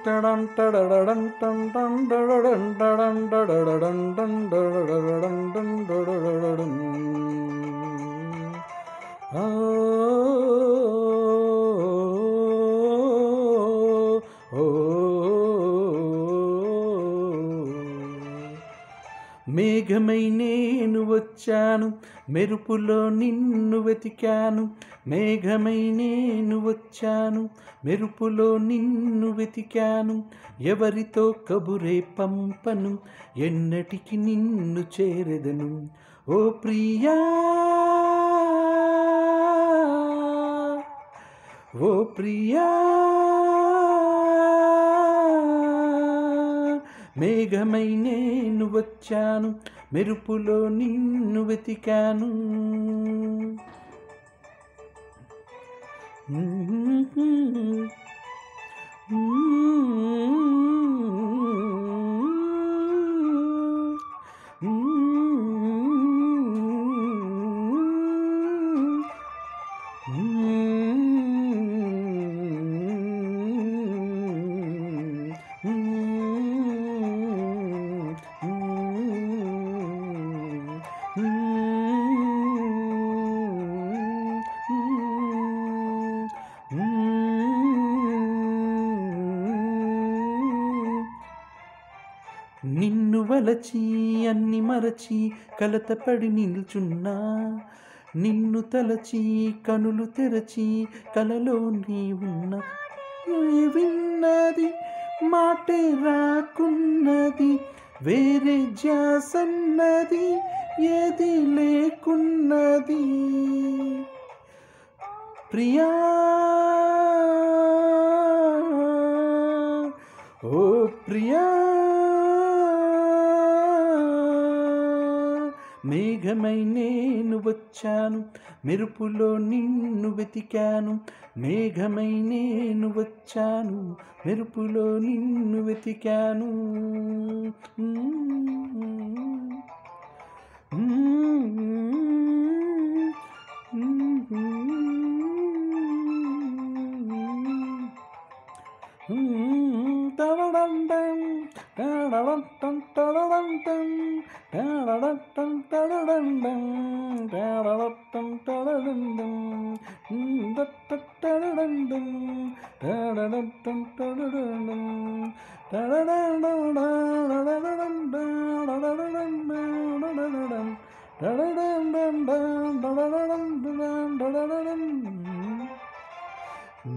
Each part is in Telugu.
టడన్ టడడడన్ టన్ టన్ డడడన్ డడన్ డడడడన్ డన్ డడడడన్ డన్ డడడడన్. ఆ ఓ మేఘమై నేను వచ్చాను, మెరుపులో నిన్ను వెతికాను. మేఘమై నేను వచ్చాను, మెరుపులో నిన్ను వెతికాను. ఎవరితో కబురే పంపను, ఎన్నటికి నిన్ను చేరెదను. ఓ ప్రియా, ఓ ప్రియా. మేఘమై నేను వచ్చాను, మెరుపులో నిన్ను వెతికాను. నిన్ను వలచి అన్ని మరచి కలతపడి నిల్చున్నా. నిన్ను తలచి కనులు తెరచి కలలో నీ ఉన్నా. విన్నది మాటే రాకున్నది, వేరే జాసన్నది ఏది లేకున్నది. ప్రియా, ఓ ప్రియా. మేఘమై నేను వచ్చాను, మెరుపులో నిన్ను వెతికాను. మేఘమై నేను వచ్చాను, మెరుపులో నిన్ను వెతికాను.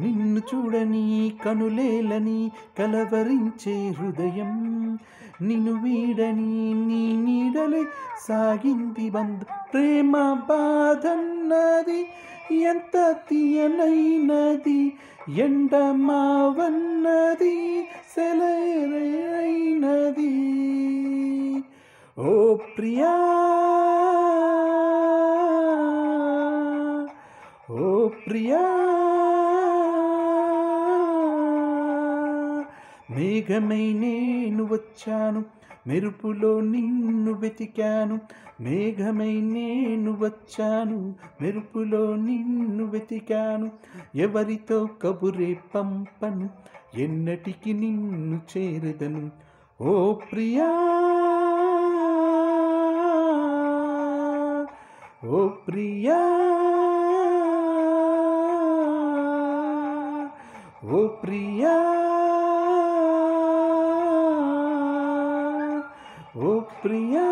నిన్ను చూడని కనులేలని కలవరించే హృదయం, నిన్ను వీడని నీ నీడలే సాగింది బంధ. ప్రేమ బాధన్నది ఎంత తీయనైనది, ఎండమావన్నది సెలైనది. ఓ ప్రియా, ఓ ప్రియా. మేఘమై నేను వచ్చాను, మెరుపులో నిన్ను వెతికాను. మేఘమై నేను వచ్చాను, మెరుపులో నిన్ను వెతికాను. ఎవరితో కబురే పంపను, ఎన్నటికి నిన్ను చేరెదను. ఓ ప్రియా, ఓ ప్రియా, ఓ ప్రియా, ఓ ప్రియా.